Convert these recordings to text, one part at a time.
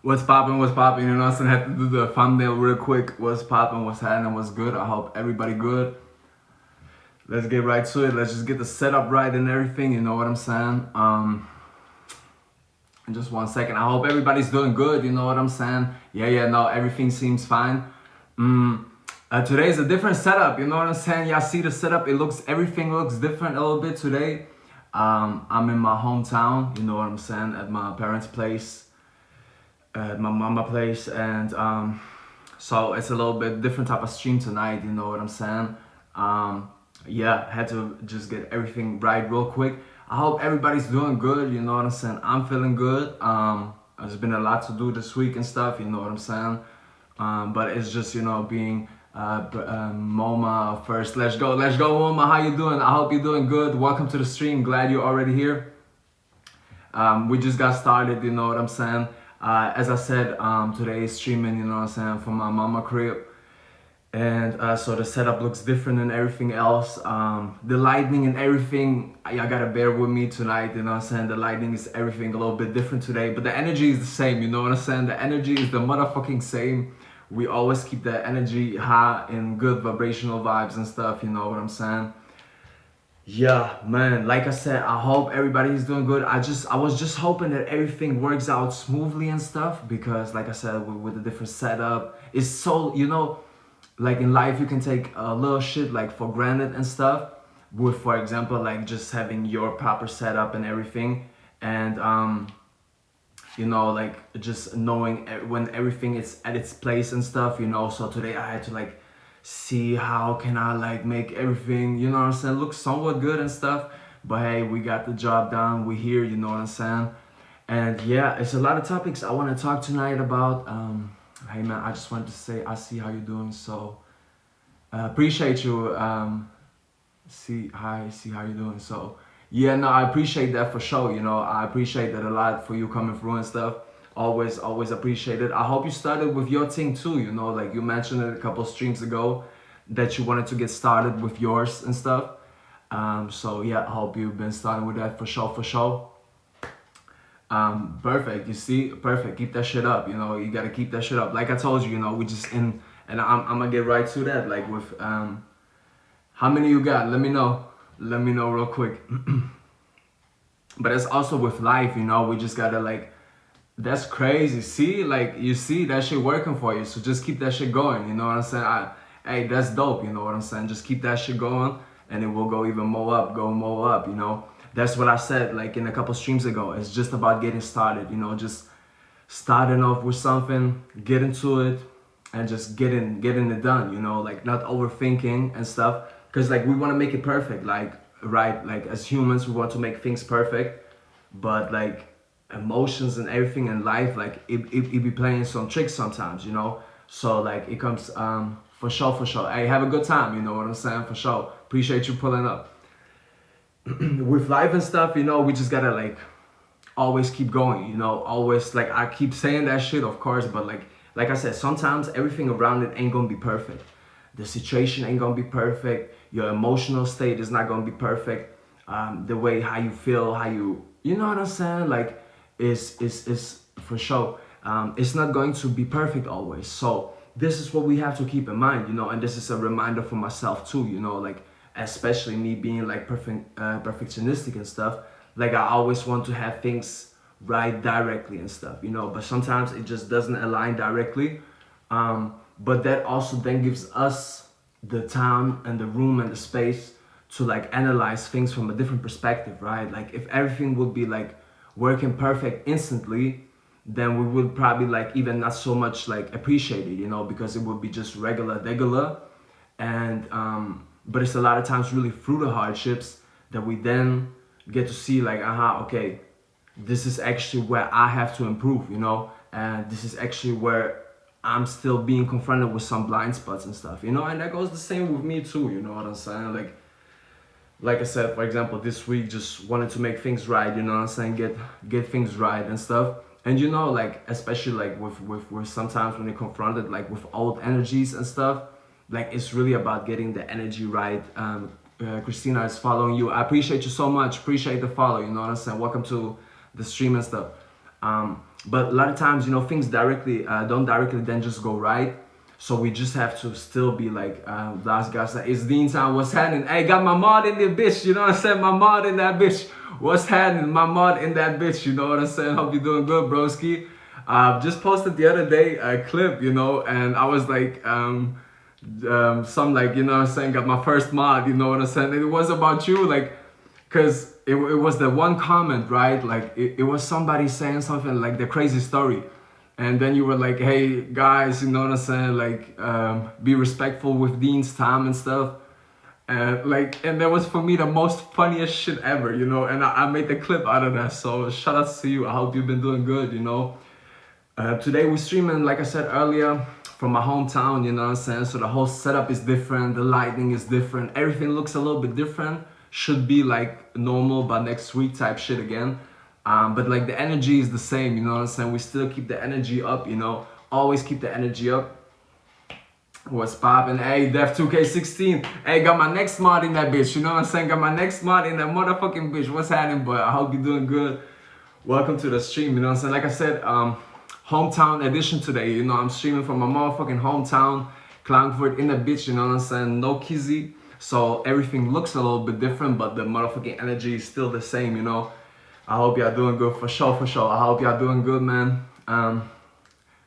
What's poppin', you know what I'm saying? I had to do the thumbnail real quick. What's poppin', what's happening, what's good? I hope everybody good. Let's get right to it. Let's just get the setup right and everything, you know what I'm saying? In just 1 second. I hope everybody's doing good, you know what I'm saying? Yeah, no, everything seems fine. Today's a different setup, you know what I'm saying? Y'all see the setup, everything looks different a little bit today. I'm in my hometown, you know what I'm saying, at my parents' place, at my mama place, and so it's a little bit different type of stream tonight, you know what I'm saying? Yeah, had to just get everything right real quick. I hope everybody's doing good, you know what I'm saying? I'm feeling good. There's been a lot to do this week and stuff, you know what I'm saying? But it's just, you know, being Moma first. Let's go, Moma. How you doing? I hope you're doing good. Welcome to the stream. Glad you're already here. We just got started, you know what I'm saying? As I said, today is streaming, you know what I'm saying, from my mama crib. And so the setup looks different than everything else. The lighting and everything, y'all gotta bear with me tonight, you know what I'm saying? The lighting is everything a little bit different today, but the energy is the same, you know what I'm saying? The energy is the motherfucking same. We always keep the energy high and good vibrational vibes and stuff, you know what I'm saying? Yeah, man, like I said, I hope everybody's doing good. I was just hoping that everything works out smoothly and stuff, because like I said, with the different setup, it's so, you know, like in life you can take a little shit like for granted and stuff, with, for example, like just having your proper setup and everything, and you know, like just knowing when everything is at its place and stuff, you know. So today I had to like see how can I like make everything, you know what I'm saying, look somewhat good and stuff. But hey, we got the job done, we here, you know what I'm saying. And yeah, it's a lot of topics I want to talk tonight about. Hey man, I just wanted to say I see how you're doing, so appreciate you. See how you're doing. So yeah, no, I appreciate that for sure, you know. I appreciate that a lot for you coming through and stuff. Always appreciate it. I hope you started with your thing too, you know, like you mentioned it a couple streams ago that you wanted to get started with yours and stuff. So yeah, I hope you've been starting with that for sure. Perfect. You see, perfect. Keep that shit up. You know, you gotta keep that shit up. Like I told you, you know, we just in, and I'm gonna get right to that. Like with how many you got? Let me know. Let me know real quick. But it's also with life, you know. We just gotta like. That's crazy. See, like you see that shit working for you. So just keep that shit going. You know what I'm saying? Hey, that's dope. You know what I'm saying? Just keep that shit going, and it will go even more up. Go more up. You know. That's what I said like in a couple streams ago. It's just about getting started, you know, just starting off with something, get into it, and just getting it done, you know, like not overthinking and stuff. Cause like we want to make it perfect, like right, like as humans we want to make things perfect, but like emotions and everything in life, like it be playing some tricks sometimes, you know. So like it comes for sure. Hey, have a good time, you know what I'm saying, for sure. Appreciate you pulling up. With life and stuff, you know, we just gotta like always keep going, you know, always, like I keep saying that shit, of course, but like I said, sometimes everything around it ain't gonna be perfect. The situation ain't gonna be perfect. Your emotional state is not gonna be perfect. The way how you feel, you know what I'm saying, like is for sure. It's not going to be perfect always. So this is what we have to keep in mind, you know, and this is a reminder for myself too, you know, like especially me being like perfectionistic and stuff. Like I always want to have things right directly and stuff, you know, but sometimes it just doesn't align directly. But that also then gives us the time and the room and the space to like analyze things from a different perspective, right? Like if everything would be like working perfect instantly, then we would probably like even not so much like appreciate it, you know, because it would be just regular. And but it's a lot of times really through the hardships that we then get to see like, okay, this is actually where I have to improve, you know, and this is actually where I'm still being confronted with some blind spots and stuff, you know. And that goes the same with me too, you know what I'm saying. Like I said, for example, this week just wanted to make things right, you know what I'm saying, get things right and stuff. And you know, like especially like with sometimes when you're confronted like with old energies and stuff, like it's really about getting the energy right. Christina is following you. I appreciate you so much. Appreciate the follow, you know what I'm saying. Welcome to the stream and stuff. but a lot of times, you know, things directly don't directly then just go right. So we just have to still be like, last guy said, it's Dean time, what's happening? Hey, got my mod in there, bitch, you know what I'm saying? My mod in that bitch. What's happening? My mod in that bitch, you know what I'm saying? Hope you're doing good, broski. Just posted the other day a clip, you know, and I was like, some like, you know what I'm saying, got my first mod, you know what I'm saying? It was about you, like, cause it was the one comment, right? Like it was somebody saying something like the crazy story. And then you were like, hey guys, you know what I'm saying? Like, be respectful with Dean's time and stuff. And like, and that was for me the most funniest shit ever, you know? And I made the clip out of that. So shout out to you. I hope you've been doing good, you know? Today we're streaming, like I said earlier, from my hometown, you know what I'm saying? So the whole setup is different, the lighting is different, everything looks a little bit different. Should be like normal by next week type shit again. But like the energy is the same, you know what I'm saying? We still keep the energy up, you know? Always keep the energy up. What's poppin'? Hey, Def 2K16. Hey, got my next mod in that bitch, you know what I'm saying? Got my next mod in that motherfucking bitch. What's happening, boy? I hope you're doing good. Welcome to the stream, you know what I'm saying? Like I said, hometown edition today, you know, I'm streaming from my motherfucking hometown, Klagenfurt in the bitch, you know what I'm saying? No kizzy, so everything looks a little bit different, but the motherfucking energy is still the same, you know? I hope y'all doing good, for sure, for sure. I hope y'all doing good, man.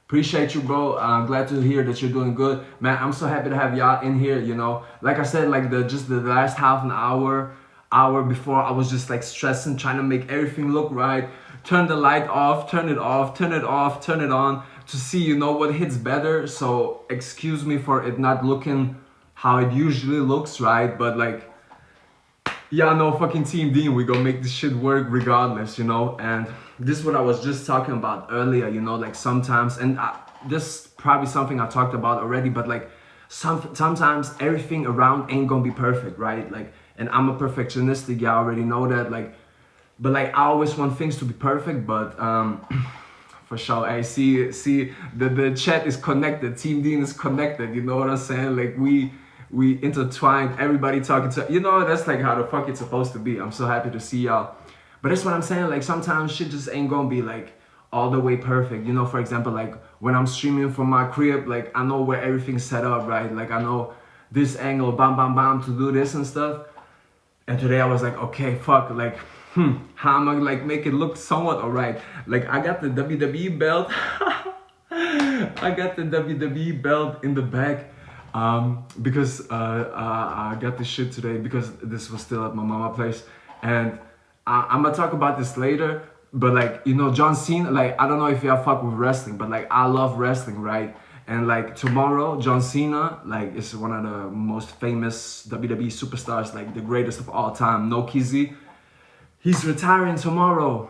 Appreciate you, bro. I'm glad to hear that you're doing good. Man, I'm so happy to have y'all in here, you know? Like I said, like the last half an hour before, I was just like stressing, trying to make everything look right. Turn the light off, turn it off, turn it off, turn it on to see, you know, what hits better. So excuse me for it not looking how it usually looks, right? But like, yeah, no, fucking Team Dean, we gonna make this shit work regardless, you know? And this is what I was just talking about earlier, you know, like sometimes, and this is probably something I talked about already, but like sometimes everything around ain't gonna be perfect, right? Like, and I'm a perfectionistic, y'all already know that, like, but like I always want things to be perfect, but for sure, I see the chat is connected, Team Dean is connected, you know what I'm saying? Like we intertwined, everybody talking to, you know, that's like how the fuck it's supposed to be. I'm so happy to see y'all. But that's what I'm saying, like sometimes shit just ain't gonna be like all the way perfect. You know, for example, like when I'm streaming from my crib, like I know where everything's set up, right? Like I know this angle, bam, bam, bam, to do this and stuff. And today I was like, okay, fuck, like, how am I like make it look somewhat alright? Like I got the WWE belt. I got the WWE belt in the back. Because I got this shit today because this was still at my mama's place, and I'm gonna talk about this later. But like, you know, John Cena, like I don't know if y'all fuck with wrestling, but like I love wrestling, right? And like tomorrow, John Cena, like is one of the most famous WWE superstars, like the greatest of all time, no kizzy. He's retiring tomorrow,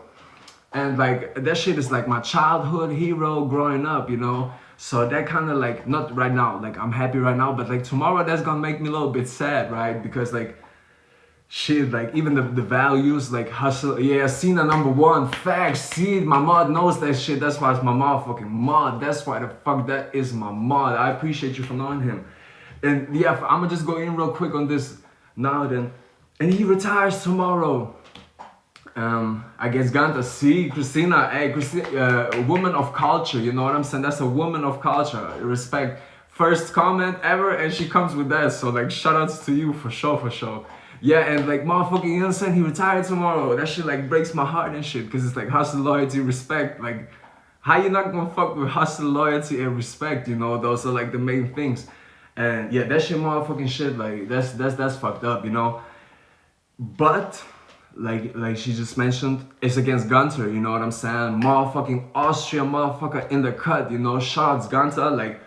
and like that shit is like my childhood hero growing up, you know. So that kind of like, not right now, like I'm happy right now, but like tomorrow that's gonna make me a little bit sad, right? Because like, shit, like even the values, like hustle, yeah, Cena #1, facts, see, my mod knows that shit, that's why it's my motherfucking mod, that's why the fuck that is my mod, I appreciate you for knowing him. And yeah, I'm gonna just go in real quick on this now then, and he retires tomorrow. Against Ganta, see, Christina, hey, Christina, a woman of culture, you know what I'm saying? That's a woman of culture, respect. First comment ever, and she comes with that, so like, shout outs to you, for sure, for sure. Yeah, and like, motherfucking, you know what I'm saying? He retired tomorrow, that shit like breaks my heart and shit, because it's like hustle, loyalty, respect, like, how you not gonna fuck with hustle, loyalty, and respect, you know? Those are like the main things. And yeah, that shit motherfucking shit, like, that's fucked up, you know? But like she just mentioned, it's against Gunter, you know what I'm saying? Motherfucking Austria motherfucker in the cut, you know? Shots Gunter, like,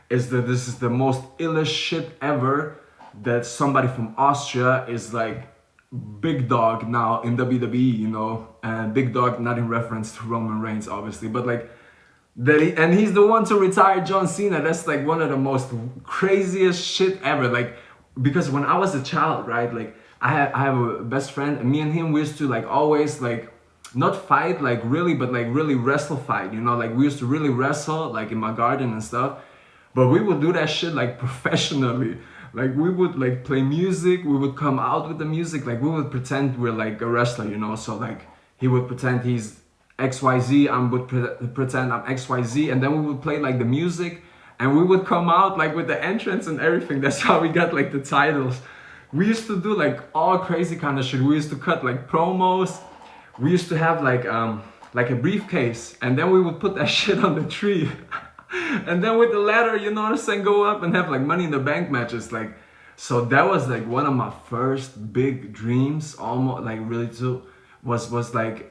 this is the most illest shit ever, that somebody from Austria is like big dog now in WWE, you know? And big dog not in reference to Roman Reigns, obviously, but like, and he's the one to retire John Cena. That's like one of the most craziest shit ever, like, because when I was a child, right, like, I have a best friend, and me and him, we used to like always like not fight like really, but like really wrestle fight, you know, like we used to really wrestle like in my garden and stuff, but we would do that shit like professionally. Like we would like play music, we would come out with the music, like we would pretend we're like a wrestler, you know. So like he would pretend he's XYZ, I would pretend I'm XYZ, and then we would play like the music, and we would come out like with the entrance and everything. That's how we got like the titles. We used to do like all crazy kind of shit. We used to cut like promos. We used to have like a briefcase, and then we would put that shit on the tree. And then with the ladder, you know what I'm saying, go up and have like Money in the Bank matches. Like, so that was like one of my first big dreams, almost like really too, was like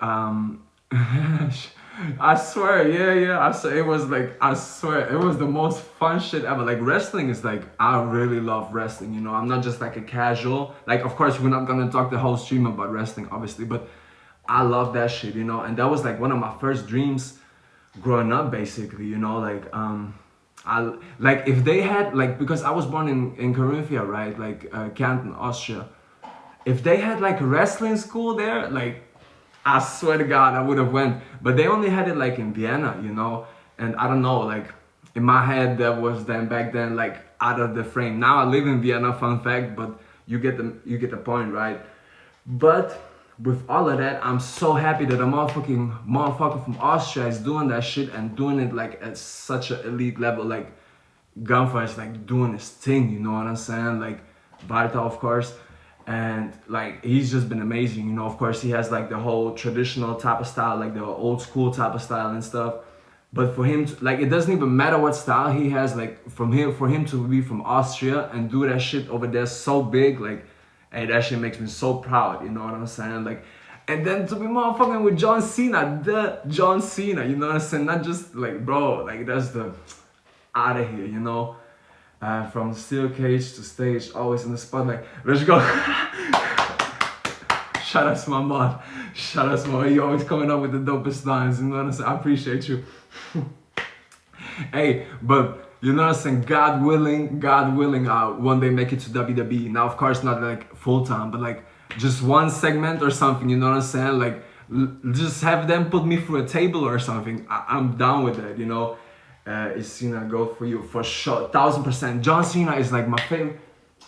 I swear, yeah, I swear, it was like, I swear, it was the most fun shit ever. Like, wrestling is like, I really love wrestling, you know. I'm not just like a casual, like, of course we're not gonna talk the whole stream about wrestling, obviously, but I love that shit, you know. And that was like one of my first dreams growing up, basically, you know. Like I like, if they had like, because I was born in Carinthia, right, like Canton, Austria. If they had like a wrestling school there, like, I swear to God, I would have went. But they only had it like in Vienna, you know. And I don't know, like in my head that was then back then like out of the frame. Now I live in Vienna, fun fact, but you get the point, right? But with all of that, I'm so happy that a motherfucker from Austria is doing that shit and doing it like at such an elite level. Like Gunfire is like doing his thing, you know what I'm saying? Like Barta, of course. And like, he's just been amazing, you know. Of course, he has like the whole traditional type of style, like the old school type of style and stuff. But for him, like, it doesn't even matter what style he has, like for him to be from Austria and do that shit over there so big, like, hey, that shit makes me so proud, you know what I'm saying? Like, and then to be motherfucking with John Cena, you know what I'm saying? Not just like, bro, like, that's the out of here, you know. From steel cage to stage, always in the spotlight. Let's go. Shout out to my mod. Shout out to my, you always coming up with the dopest lines, you know what I'm saying? I appreciate you. Hey, but you know what I'm saying? God willing, I'll one day make it to WWE. Now, of course, not like full time, but like just one segment or something, you know what I'm saying? Like, just have them put me through a table or something. I'm down with that, you know? Is Cena go for you? For sure, 1000%. John Cena is like my favorite.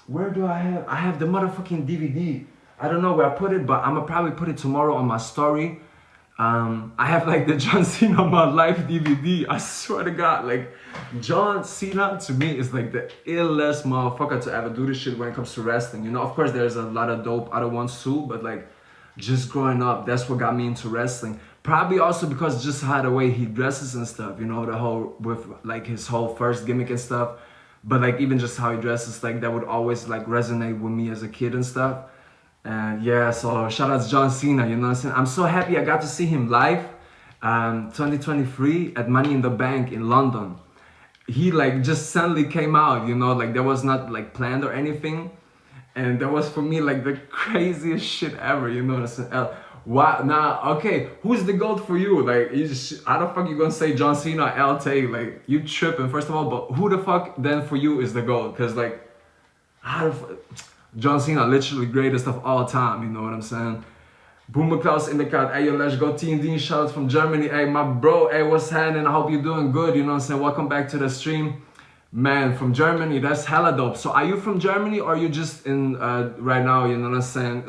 Where do I have? I have the motherfucking DVD. I don't know where I put it, but I'm gonna probably put it tomorrow on my story. I have like the John Cena My Life DVD. I swear to God, like John Cena to me is like the illest motherfucker to ever do this shit when it comes to wrestling. You know, of course there's a lot of dope other ones too, but like just growing up, that's what got me into wrestling. Probably also because just how the way he dresses and stuff, you know, the whole, with like his whole first gimmick and stuff. But like even just how he dresses, like that would always like resonate with me as a kid and stuff. And yeah, so shout out to John Cena, you know what I'm saying? I'm so happy I got to see him live 2023 at Money in the Bank in London. He like just suddenly came out, you know, like that was not like planned or anything. And that was for me like the craziest shit ever, you know what I'm saying? Wow, nah, okay, who's the GOAT for you? Like, how the fuck you gonna say John Cena, LT? Like, you tripping, first of all, but who the fuck then for you is the GOAT? Cause like, how the fuck? John Cena, literally greatest of all time, you know what I'm saying? Boomer Klaus in the cut, hey yo, let's go, Team Dean, shout out from Germany. Hey, my bro, hey, what's happening? I hope you're doing good, you know what I'm saying? Welcome back to the stream. Man, from Germany, that's hella dope. So are you from Germany or are you just in, right now, you know what I'm saying?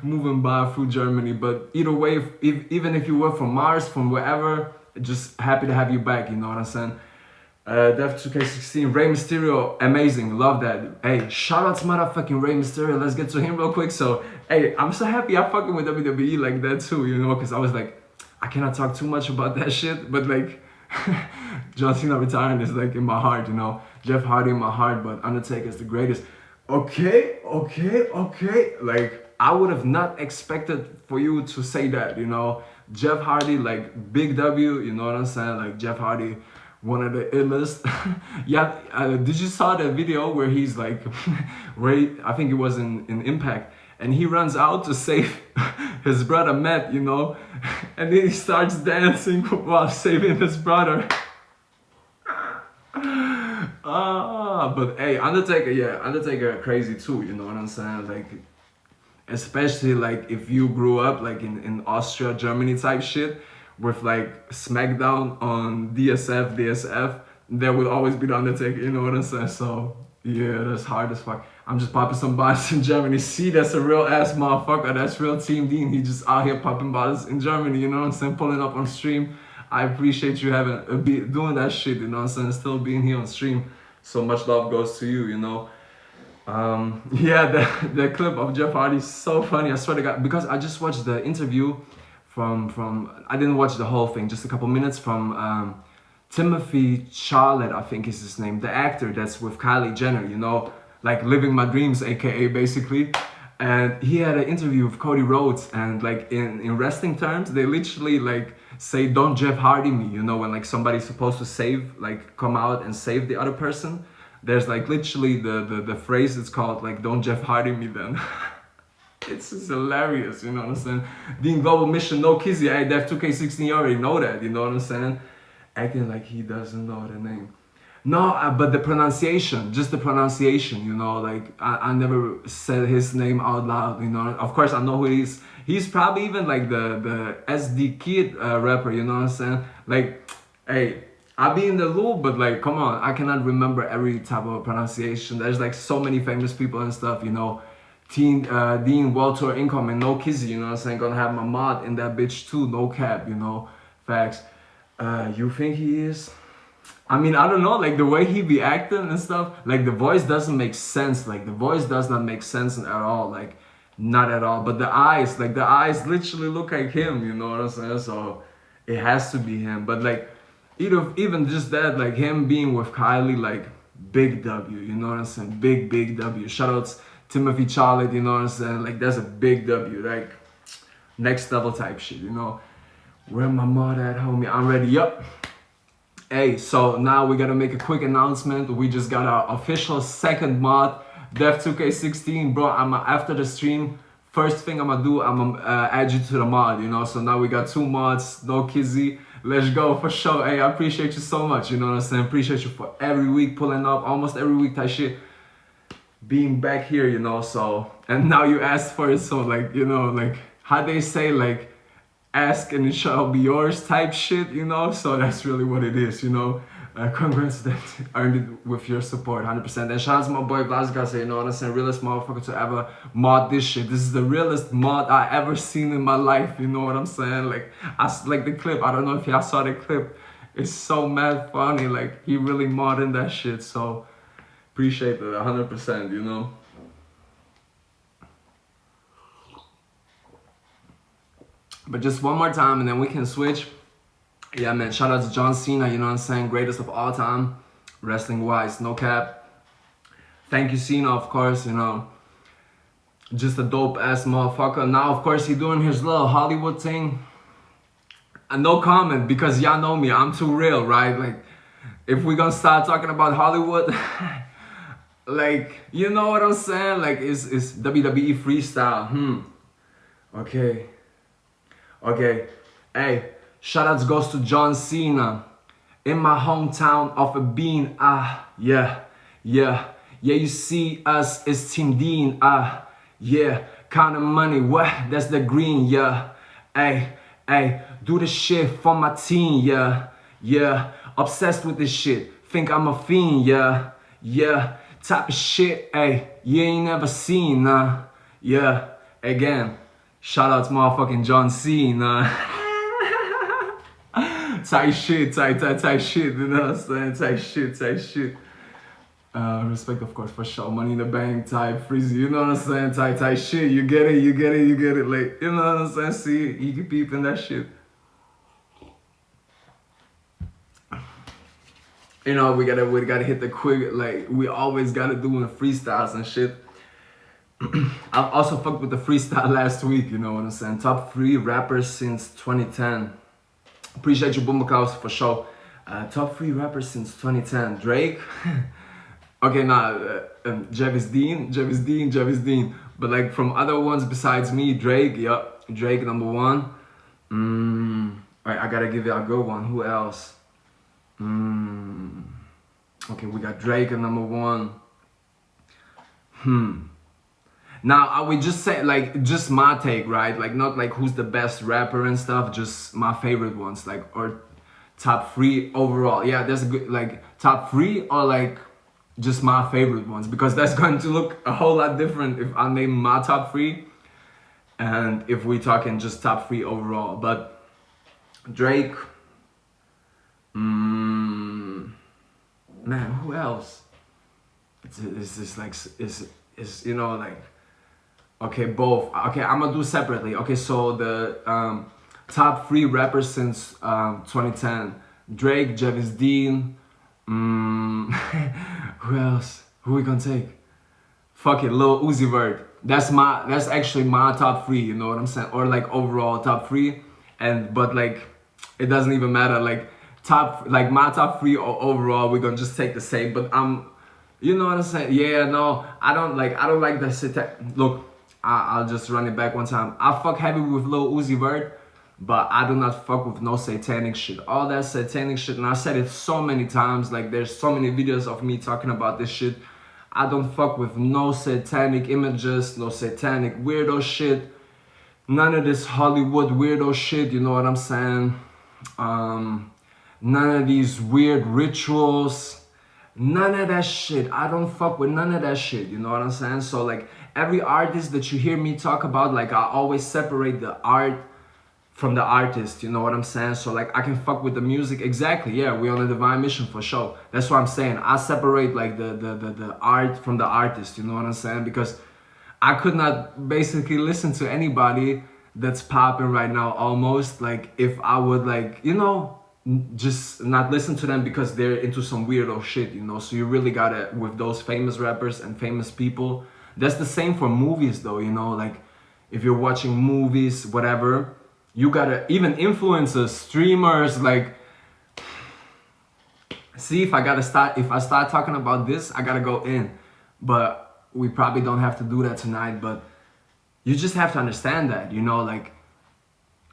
Moving by through Germany, but either way, even if you were from Mars, from wherever, just happy to have you back, you know what I'm saying? Death 2K16, Rey Mysterio, amazing, love that. Hey, shout out to motherfucking Rey Mysterio, let's get to him real quick. So, hey, I'm so happy I'm fucking with WWE like that too, you know, because I was like, I cannot talk too much about that shit, but like, John Cena retiring is like in my heart, you know, Jeff Hardy in my heart, but Undertaker is the greatest. Okay, like, I would have not expected for you to say that, you know. Jeff Hardy, like, big W, you know what I'm saying? Like, Jeff Hardy, one of the illest. Yeah, did you saw the video where he's like, I think it was in Impact, and he runs out to save his brother Matt, you know, and then he starts dancing while saving his brother. But hey, Undertaker crazy too, you know what I'm saying? Like, especially like if you grew up like in Austria, Germany type shit with like SmackDown on DSF, there would always be the Undertaker, you know what I'm saying? So yeah, that's hard as fuck. I'm just popping some bottles in Germany. See, that's a real ass motherfucker. That's real Team Dean. He just out here popping bottles in Germany, you know what I'm saying? Pulling up on stream. I appreciate you doing that shit, you know what I'm saying? Still being here on stream. So much love goes to you, you know? Yeah, the clip of Jeff Hardy is so funny, I swear to God, because I just watched the interview from I didn't watch the whole thing, just a couple minutes from Timothy Charlotte, I think is his name, the actor that's with Kylie Jenner, you know, like Living My Dreams, aka basically. And he had an interview with Cody Rhodes, and like in wrestling terms, they literally like say, "Don't Jeff Hardy me," you know, when like somebody's supposed to save, like come out and save the other person. There's like literally the phrase, it's called like, "Don't Jeff Hardy me then." It's just hilarious, you know what I'm saying? Being Global Mission, no kizzy, hey, Def 2K16, you already know that, you know what I'm saying? Acting like he doesn't know the name. No, but the pronunciation, just the pronunciation, you know, like I never said his name out loud, you know. Of course, I know who he is. He's probably even like the SD Kid rapper, you know what I'm saying? Like, hey, I be in the loop, but like, come on, I cannot remember every type of pronunciation. There's like so many famous people and stuff, you know. Dean, Walter, Income, and No Kizzy, you know what I'm saying? Gonna have my mod in that bitch too, no cap, you know. Facts. You think he is? I mean, I don't know, like the way he be acting and stuff, like the voice doesn't make sense. Like the voice does not make sense at all, like not at all. But the eyes, like the eyes literally look like him, you know what I'm saying? So it has to be him. But like even just that, like him being with Kylie, like big W, you know what I'm saying? Big W. Shoutouts Timothy Charlotte, you know what I'm saying? Like that's a big W, like next level type shit, you know? Where my mod at, homie? I'm ready, yup. Hey, so now we gotta make a quick announcement. We just got our official second mod, Def 2K16, bro. After the stream, first thing I'm gonna do, I'm gonna add you to the mod, you know. So now we got 2 mods, no kizzy. Let's go for sure. Hey, I appreciate you so much, you know what I'm saying? Appreciate you for every week pulling up, almost every week type shit. Being back here, you know. So and now you asked for it, so like, you know, like how they say, like, ask and it shall be yours type shit, you know. So that's really what it is, you know. Congrats that earned it with your support, 100%. And shout out to my boy Vlasgas, you know what I'm saying? Realest motherfucker to ever mod this shit. This is the realest mod I ever seen in my life, you know what I'm saying? Like, like the clip, I don't know if y'all saw the clip. It's so mad funny, like he really modding that shit. So appreciate it 100%, you know. But just one more time and then we can switch. Yeah, man, shout out to John Cena, you know what I'm saying? Greatest of all time, wrestling wise, no cap. Thank you, Cena, of course, you know. Just a dope ass motherfucker. Now, of course, he doing his little Hollywood thing. And no comment, because y'all know me, I'm too real, right? Like, if we gonna start talking about Hollywood, like, you know what I'm saying? Like, it's WWE freestyle, Okay. Okay, hey, shoutouts goes to John Cena. In my hometown of a bean, yeah, you see us, it's Team Dean, yeah, counting money, what, that's the green, yeah, hey, do the shit for my team, yeah, obsessed with this shit, think I'm a fiend, yeah, type of shit, hey, you ain't never seen, yeah, again. Shout out to motherfucking John Cena. Tight shit, tight shit, you know what I'm saying? Tight shit. Respect, of course, for sure. Money in the bank, type, freezy, you know what I'm saying? Tight shit, you get it. Like, you know what I'm saying? See, you can peep in that shit. You know, we gotta hit the quick, like, we always gotta do in the freestyles and shit. I've also fucked with the freestyle last week, you know what I'm saying? Top 3 rappers since 2010. Appreciate you, Boomakaus, for sure. Top 3 rappers since 2010. Drake. Okay, Gavis Dean. But like from other ones besides me, Drake, yup. Drake number 1. Alright, I gotta give you a good one. Who else? Okay, we got Drake at number 1. Now, I would just say, like, just my take, right? Like, not like who's the best rapper and stuff, just my favorite ones, like, or top 3 overall. Yeah, there's a good, like, top 3 or like just my favorite ones, because that's going to look a whole lot different if I name my top three and if we talking just top three overall. But Drake, man, who else? It's just like is you know like, okay, both. Okay, I'm gonna do separately. Okay, so the top three rappers since 2010: Drake, Gavis Dean. Who else? Who we gonna take? Fuck it, Lil Uzi Vert. That's actually my top three. You know what I'm saying? Or like overall top three, but like it doesn't even matter. Like my top three or overall, we're gonna just take the same. But you know what I'm saying? Yeah, no, I don't like the look. I'll just run it back one time. I fuck heavy with Lil Uzi Vert, but I do not fuck with no satanic shit. All that satanic shit, and I said it so many times, like there's so many videos of me talking about this shit. I don't fuck with no satanic images, no satanic weirdo shit. None of this Hollywood weirdo shit, you know what I'm saying? None of these weird rituals. None of that shit. I don't fuck with none of that shit, you know what I'm saying? So like every artist that you hear me talk about, like I always separate the art from the artist, you know what I'm saying? So like I can fuck with the music, exactly, yeah, we on a divine mission for sure. That's what I'm saying. I separate like the art from the artist, you know what I'm saying? Because I could not basically listen to anybody that's popping right now almost, like if I would like, you know, just not listen to them because they're into some weirdo shit, you know? So you really gotta, with those famous rappers and famous people, that's the same for movies though, you know? Like if you're watching movies, whatever, you gotta, even influencers, streamers, like, see, if I start talking about this, I gotta go in. But we probably don't have to do that tonight, but you just have to understand that, you know, like,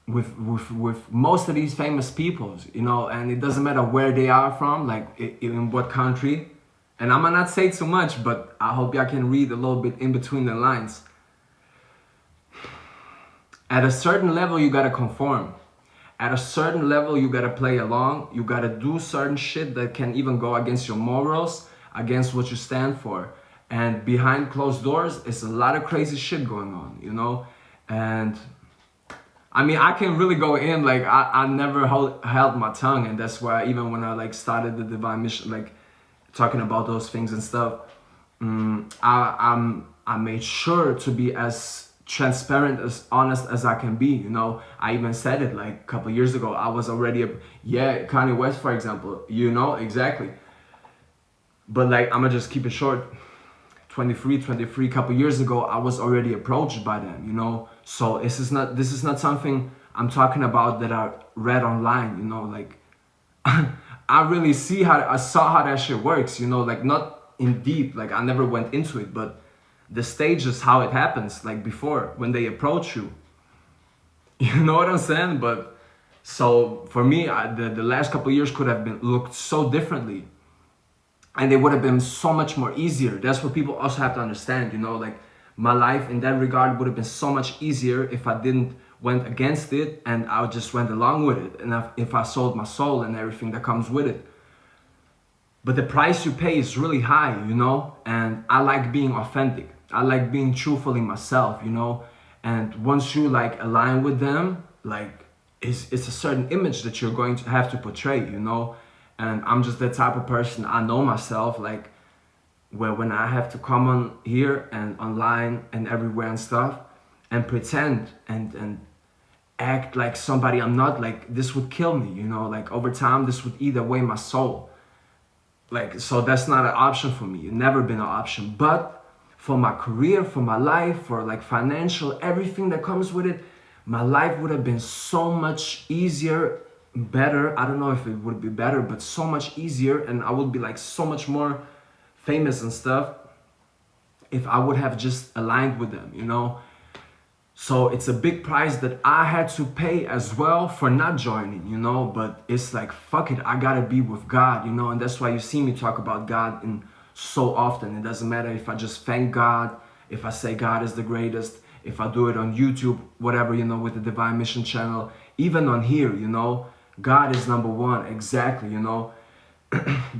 with most of these famous people, you know, and it doesn't matter where they are from, like, in what country, and I'm gonna not say too much, but I hope y'all can read a little bit in between the lines. At a certain level, you gotta conform. At a certain level, you gotta play along. You gotta do certain shit that can even go against your morals, against what you stand for. And behind closed doors, it's a lot of crazy shit going on, you know? And I mean, I can really go in, like, I never held my tongue. And that's why even when I like started the Divine Mission, like talking about those things and stuff, I made sure to be as transparent, as honest as I can be, you know. I even said it like a couple years ago. I was already Kanye West, for example, you know, exactly. But like, I'm gonna just keep it short. 23, couple years ago, I was already approached by them, you know. So this is not something I'm talking about that I read online, you know. Like I really saw how that shit works, you know. Like not in deep, like I never went into it, but the stage is how it happens, like before, when they approach you. You know what I'm saying? But so for me, the last couple of years could have been looked so differently, and it would have been so much more easier. That's what people also have to understand, you know, like my life in that regard would have been so much easier if I didn't went against it and I just went along with it, and if I sold my soul and everything that comes with it. But the price you pay is really high, you know, and I like being authentic. I like being truthfully myself, you know, and once you like align with them, like it's a certain image that you're going to have to portray, you know. And I'm just that type of person. I know myself, like where when I have to come on here and online and everywhere and stuff and pretend and act like somebody I'm not, like this would kill me, you know, like over time this would eat away my soul. Like, so that's not an option for me. It's never been an option. But for my career, for my life, for like financial, everything that comes with it, my life would have been so much easier, better. I don't know if it would be better, but so much easier, and I would be like so much more famous and stuff if I would have just aligned with them, you know. So it's a big price that I had to pay as well for not joining, you know. But it's like, fuck it, I gotta be with God, you know. And that's why you see me talk about God in so often. It doesn't matter if I just thank God, if I say God is the greatest, if I do it on YouTube, whatever, you know, with the Divine Mission channel, even on here, you know, God is number one, exactly, you know.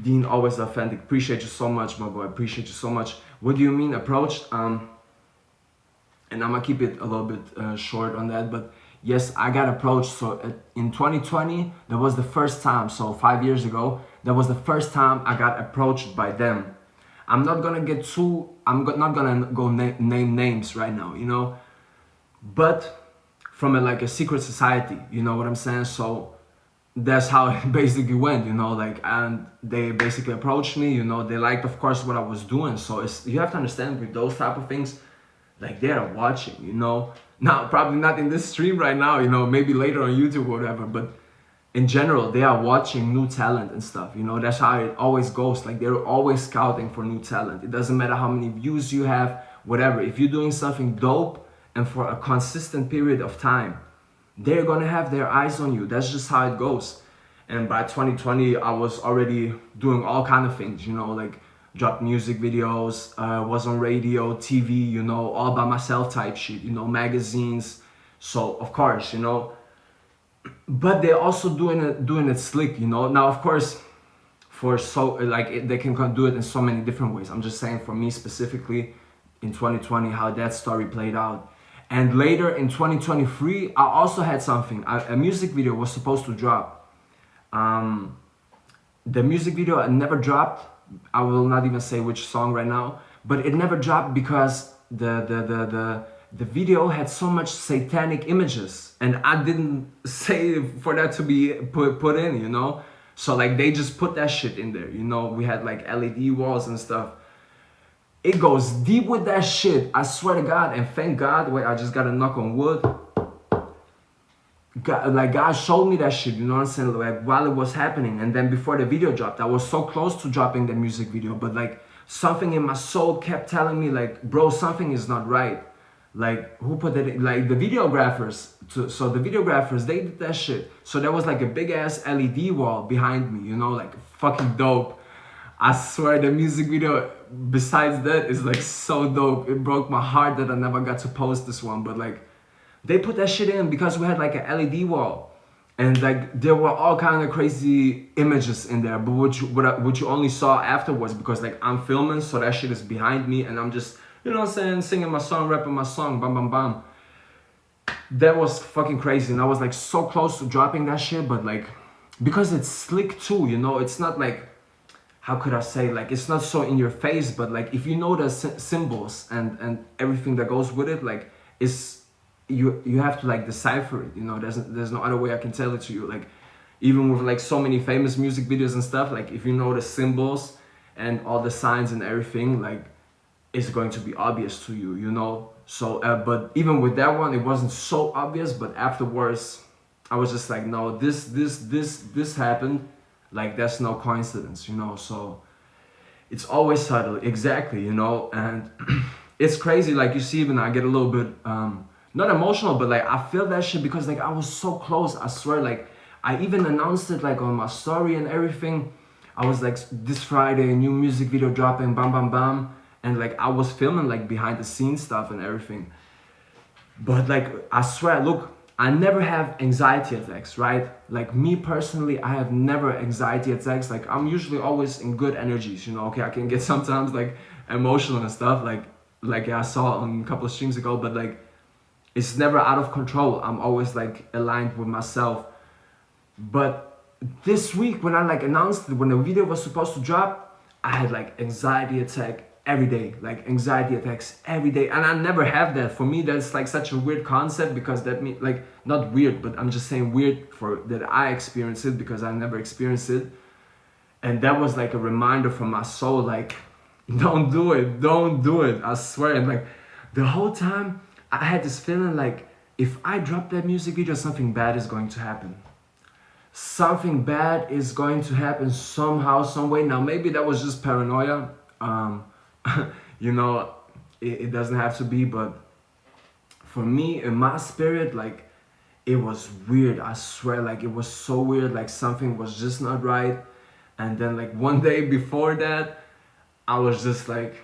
Dean, always authentic. Appreciate you so much, my boy. Appreciate you so much. What do you mean approached? And I'm gonna keep it a little bit short on that, but yes, I got approached. So in 2020, that was the first time. So 5 years ago, that was the first time I got approached by them. I'm not gonna get too. Not gonna go name names right now, you know, but from like a secret society, you know what I'm saying? So that's how it basically went, you know, like, and they basically approached me, you know, they liked, of course, what I was doing. So you have to understand with those type of things, like, they're watching, you know. Now, probably not in this stream right now, you know, maybe later on YouTube or whatever, but in general, they are watching new talent and stuff, you know. That's how it always goes. Like, they're always scouting for new talent. It doesn't matter how many views you have, whatever. If you're doing something dope and for a consistent period of time, they're gonna have their eyes on you. That's just how it goes. And by 2020, I was already doing all kind of things, you know, like dropped music videos, was on radio, TV, you know, all by myself type shit, you know, magazines. So of course, you know, but they're also doing it slick, you know. Now, of course, for so like they can do it in so many different ways. I'm just saying, for me specifically, in 2020, how that story played out. And later in 2023, I also had something. A music video was supposed to drop. The music video never dropped. I will not even say which song right now, but it never dropped because the video had so much satanic images, and I didn't say for that to be put in, you know. So like they just put that shit in there, you know. We had like LED walls and stuff. It goes deep with that shit. I swear to God, and thank God. Wait, I just gotta knock on wood. God showed me that shit, you know what I'm saying? Like while it was happening, and then before the video dropped, I was so close to dropping the music video, but like something in my soul kept telling me, like, bro, something is not right. Like, who put it in? Like the videographers. So the videographers, they did that shit. So there was like a big ass LED wall behind me, you know, like fucking dope. I swear the music video, besides that, is like so dope. It broke my heart that I never got to post this one, but like they put that shit in because we had like an LED wall, and like there were all kind of crazy images in there, but what you only saw afterwards, because like I'm filming, so that shit is behind me, and I'm just, you know what I'm saying, singing my song, rapping my song, bam bam bam. That was fucking crazy, and I was like so close to dropping that shit, but like because it's slick too, you know, it's not like, how could I say, like, it's not so in your face, but like if you know the symbols and everything that goes with it, like it's, you have to like decipher it, you know. There's no other way I can tell it to you. Like even with like so many famous music videos and stuff, like if you know the symbols and all the signs and everything, like it's going to be obvious to you, you know. So but even with that one, it wasn't so obvious, but afterwards I was just like, no, this happened. Like that's no coincidence, you know. So it's always subtle, exactly, you know. And it's crazy, like you see, even I get a little bit not emotional, but like I feel that shit because like I was so close. I swear, like I even announced it like on my story and everything. I was like, this Friday, a new music video dropping, bam bam bam, and like I was filming like behind the scenes stuff and everything. But like I swear, look, I never have anxiety attacks, right? Like me personally, I have never anxiety attacks. Like I'm usually always in good energies, you know. Okay, I can get sometimes like emotional and stuff, like I saw on a couple of streams ago, but like it's never out of control. I'm always like aligned with myself. But this week when I like announced it, when the video was supposed to drop, I had like anxiety attack every day, like anxiety attacks every day, and I never have that. For me, that's like such a weird concept, because that means, like, not weird, but I'm just saying weird for that I experience it, because I never experienced it. And that was like a reminder from my soul, like, don't do it, I swear. And like the whole time I had this feeling like if I drop that music video, something bad is going to happen. Something bad is going to happen somehow, some way. Now maybe that was just paranoia. You know, it doesn't have to be, but for me, in my spirit, like, it was weird. I swear, like, it was so weird. Like, something was just not right. And then, like, one day before that, I was just like,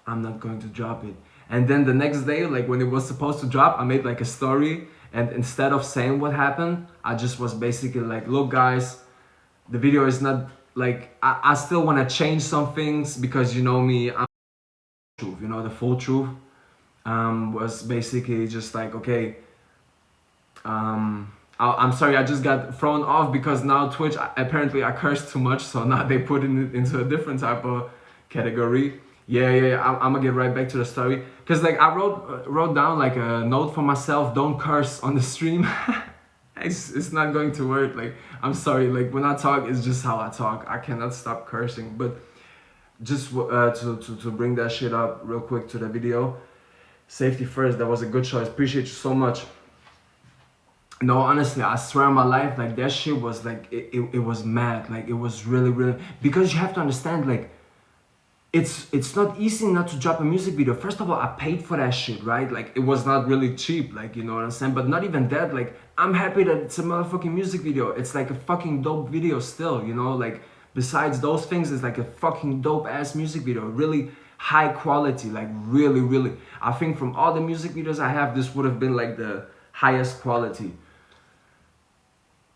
I'm not going to drop it. And then the next day, like, when it was supposed to drop, I made like a story, and instead of saying what happened, I just was basically like, look guys, the video is not like I still want to change some things because you know me, I'm truth, you know, the full truth was basically just like, okay, I'm sorry, I just got thrown off because now Twitch, apparently I cursed too much, so now they put it into a different type of category. Yeah, I'm gonna get right back to the story, because like I wrote down like a note for myself: don't curse on the stream. It's not going to work. Like, I'm sorry, like when I talk, it's just how I talk. I cannot stop cursing. But just to bring that shit up real quick to the video, safety first, that was a good choice. Appreciate you so much. No, honestly, I swear on my life, like that shit was like, it was mad. Like it was really, because you have to understand, like, it's not easy not to drop a music video. First of all, I paid for that shit, right? Like it was not really cheap, like, you know what I'm saying? But not even that, like, I'm happy that it's a motherfucking music video. It's like a fucking dope video still, you know? Like, besides those things, it's like a fucking dope ass music video. Really high quality, like really. I think from all the music videos I have, this would have been like the highest quality.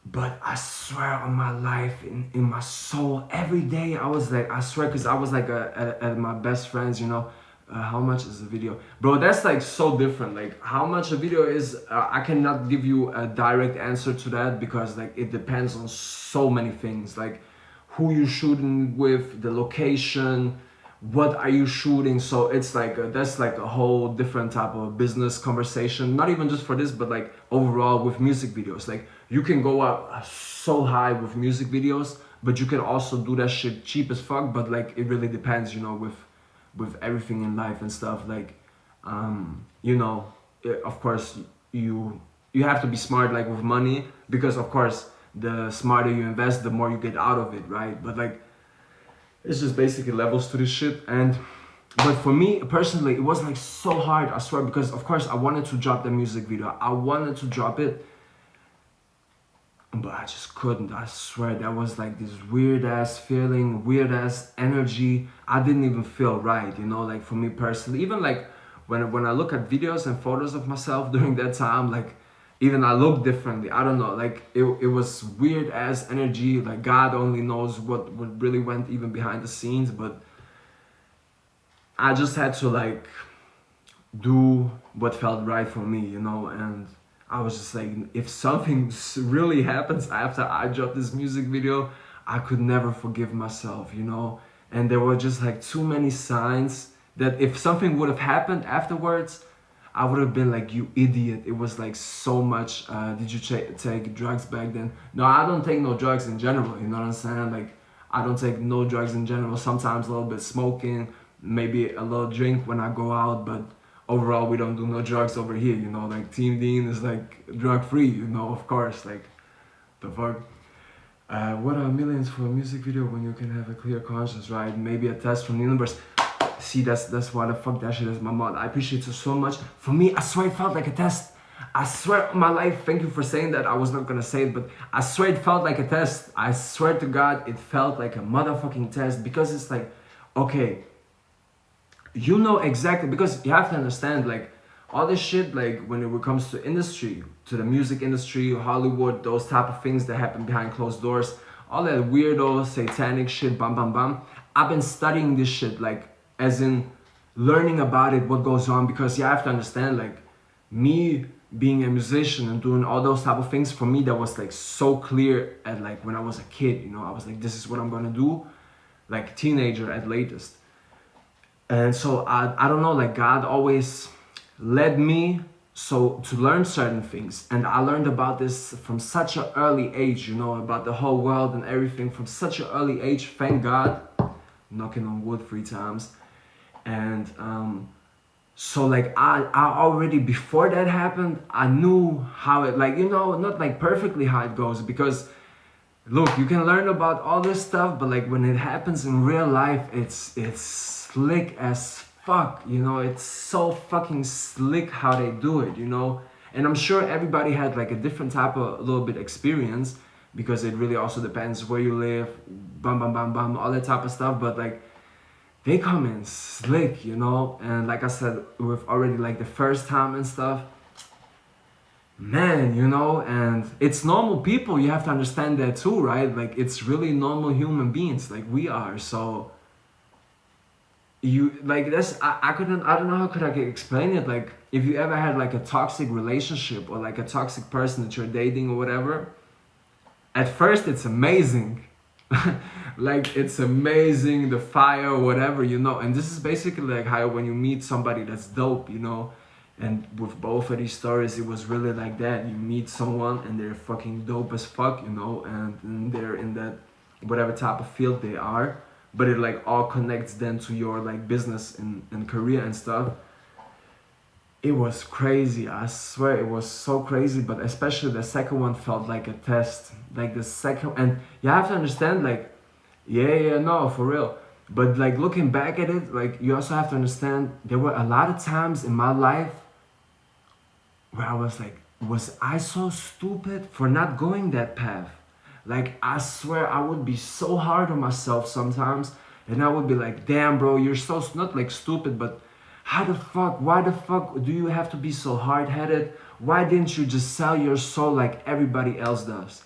But I swear on my life, in my soul, every day I was like, I swear, because I was like at my best friends, you know, how much is the video? Bro, that's like so different. Like how much a video is, I cannot give you a direct answer to that, because like it depends on so many things. Like who you shooting with, the location, what are you shooting. So it's like that's like a whole different type of business conversation, not even just for this, but like overall with music videos. Like you can go up so high with music videos, but you can also do that shit cheap as fuck. But like it really depends, you know, with everything in life and stuff. Like you know, of course you have to be smart, like with money, because of course the smarter you invest, the more you get out of it, right? But like it's just basically levels to this shit. But for me personally, it was like so hard, I swear, because of course I wanted to drop the music video, I wanted to drop it, but I just couldn't. I swear, that was like this weird ass feeling, weird ass energy. I didn't even feel right, you know, like for me personally. Even like when I look at videos and photos of myself during that time, like even I look differently. I don't know, like it was weird ass energy. Like God only knows what really went even behind the scenes. But I just had to like do what felt right for me, you know. And I was just like, if something really happens after I drop this music video, I could never forgive myself, you know. And there were just like too many signs that if something would have happened afterwards, I would have been like, you idiot. It was like so much, did you take drugs back then? No, I don't take no drugs in general, you know what I'm saying? Like, I don't take no drugs in general. Sometimes a little bit smoking, maybe a little drink when I go out, but overall we don't do no drugs over here, you know? Like Team Dean is like drug free, you know, of course, like the fuck. What are millions for a music video when you can have a clear conscience, right? Maybe a test from the universe. See, that's why the fuck that shit is my mod. I appreciate you so much. For me, I swear it felt like a test. I swear on my life, thank you for saying that. I was not gonna say it, but I swear it felt like a test. I swear to God, it felt like a motherfucking test, because it's like, okay, you know exactly, because you have to understand, like all this shit, like when it comes to industry, to the music industry, Hollywood, those type of things that happen behind closed doors, all that weirdo satanic shit, bam bam bam. I've been studying this shit, like as in learning about it, what goes on, because you have to understand, like me being a musician and doing all those type of things, for me that was like so clear at like when I was a kid, you know. I was like, this is what I'm gonna do, like teenager at latest. And so I don't know, like God always led me so to learn certain things, and I learned about this from such an early age, you know, about the whole world and everything from such an early age, thank God, knocking on wood 3 times. And so like I already, before that happened, I knew how it, like, you know, not like perfectly how it goes, because look, you can learn about all this stuff, but like when it happens in real life, it's slick as fuck, you know. It's so fucking slick how they do it, you know. And I'm sure everybody had like a different type of little bit experience, because it really also depends where you live, bam bam bam bam, all that type of stuff. But like they come in slick, you know. And like I said, with already like the first time and stuff, man, you know, and it's normal people. You have to understand that too, right? Like it's really normal human beings, like we are. So you like this. I couldn't. I don't know how could I explain it. Like if you ever had like a toxic relationship or like a toxic person that you're dating or whatever. At first, it's amazing. Like it's amazing, the fire or whatever, you know. And this is basically like how when you meet somebody that's dope, you know. And with both of these stories, it was really like that. You meet someone and they're fucking dope as fuck, you know, and they're in that whatever type of field they are, but it like all connects then to your like business and career and stuff. It was crazy, I swear it was so crazy, but especially the second one felt like a test. Like the second, and you have to understand, like, yeah, no, for real. But like looking back at it, like you also have to understand there were a lot of times in my life where I was like, was I so stupid for not going that path? Like, I swear I would be so hard on myself sometimes, and I would be like, damn, bro, you're so, not like stupid, but why the fuck do you have to be so hard headed? Why didn't you just sell your soul like everybody else does?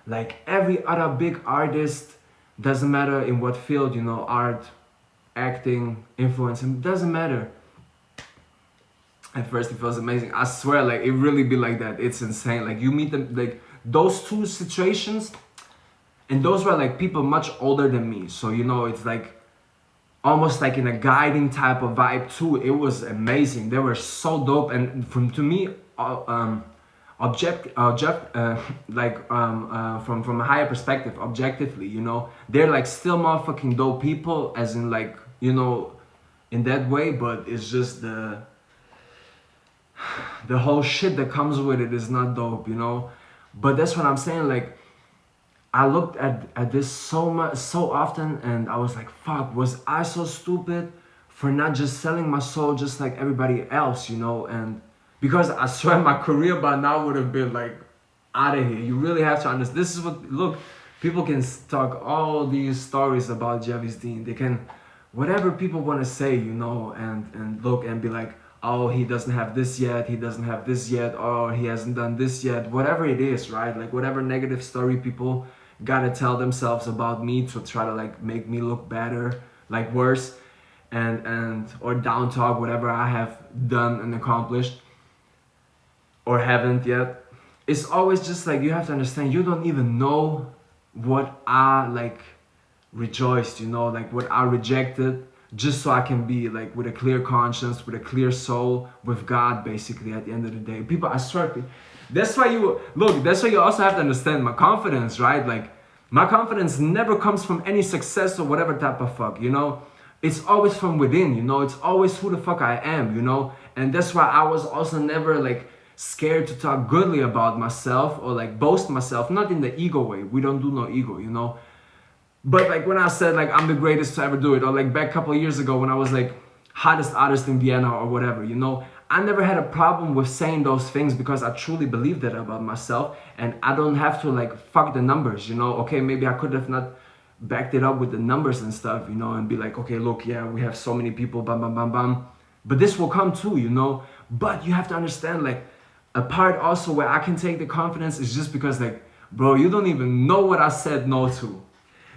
Like every other big artist, doesn't matter in what field, you know, art, acting, influence, it doesn't matter. At first it feels amazing. I swear, like it really be like that. It's insane. Like you meet them, like those two situations, and those were like people much older than me. So you know, it's like almost like in a guiding type of vibe too. It was amazing. They were so dope, and from to me, from a higher perspective, objectively, you know, they're like still motherfucking dope people, as in like, you know, in that way. But it's just the whole shit that comes with it is not dope, you know. But that's what I'm saying. Like I looked at this so much, so often, and I was like, fuck, was I so stupid for not just selling my soul just like everybody else, you know? And because I swear my career by now would have been like out of here. You really have to understand. This is what, look, people can talk all these stories about Gavis Dean. They can, whatever people want to say, you know, and look and be like, oh, he doesn't have this yet, he doesn't have this yet, or he hasn't done this yet, whatever it is, right? Like whatever negative story people gotta tell themselves about me to try to like make me look better, like worse, and or down talk whatever I have done and accomplished or haven't yet. It's always just like, you have to understand, you don't even know what I like rejoiced, you know, like what I rejected, just so I can be like with a clear conscience, with a clear soul, with God, basically, at the end of the day. People, I swear, that's why you, look, that's why you also have to understand my confidence, right? Like, my confidence never comes from any success or whatever type of fuck, you know? It's always from within, you know? It's always who the fuck I am, you know? And that's why I was also never like scared to talk goodly about myself or like boast myself, not in the ego way. We don't do no ego, you know? But like when I said like I'm the greatest to ever do it, or like back a couple of years ago when I was like hottest artist in Vienna or whatever, you know, I never had a problem with saying those things because I truly believe that about myself, and I don't have to like fuck the numbers, you know. Okay, maybe I could have not backed it up with the numbers and stuff, you know, and be like, okay, look, yeah, we have so many people, bam, bam, bam, bam. But this will come too, you know. But you have to understand, like, a part also where I can take the confidence is just because, like, bro, you don't even know what I said no to.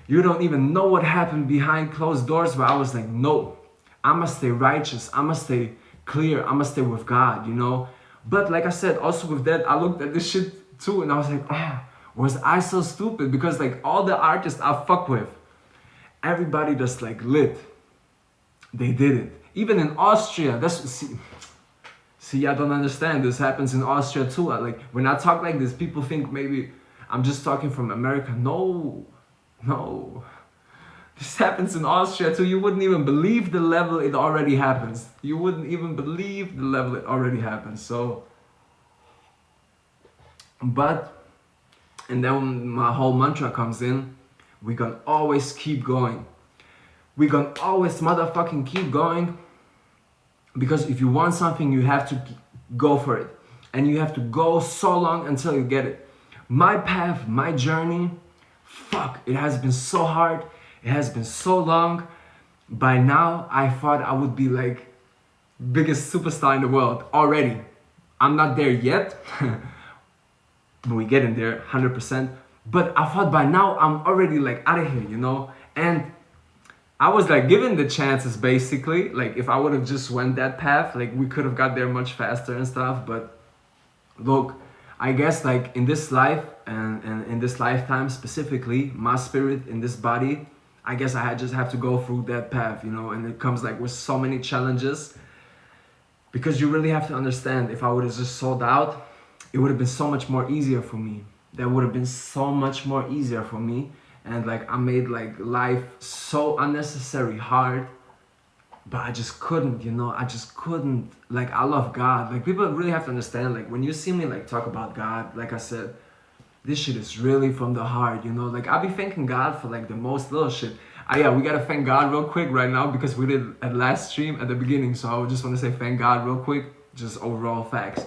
You don't even know what happened behind closed doors where I was like, no, I must stay righteous. I must stay clear. I must stay with God, you know? But like I said, also with that, I looked at this shit too and I was like, oh, was I so stupid? Because like all the artists I fuck with, everybody just like lit. They did it. Even in Austria, see, I don't understand. This happens in Austria too. Like when I talk like this, people think maybe I'm just talking from America. No, this happens in Austria too. You wouldn't even believe the level it already happens. You wouldn't even believe the level it already happens. So, but, and then my whole mantra comes in, we gonna always keep going. We gonna always motherfucking keep going. Because if you want something, you have to go for it. And you have to go so long until you get it. My path, my journey, fuck, it has been so hard. It has been so long. By now, I thought I would be like biggest superstar in the world already. I'm not there yet, but we getting there 100%. But I thought by now I'm already like out of here, you know? And I was like given the chances basically. Like if I would have just went that path, like we could have got there much faster and stuff. But look, I guess like in this life and in this lifetime specifically, my spirit in this body, I guess just have to go through that path, you know, and it comes like with so many challenges because you really have to understand if I would have just sold out, it would have been so much more easier for me. That would have been so much more easier for me. And like I made like life so unnecessary hard, but I just couldn't, you know, I just couldn't. Like I love God. Like people really have to understand, like when you see me like talk about God, like I said, this shit is really from the heart, you know. Like I be thanking God for like the most little shit. Yeah, we gotta thank God real quick right now because we did at last stream at the beginning. So I would just want to say thank God real quick, just overall facts.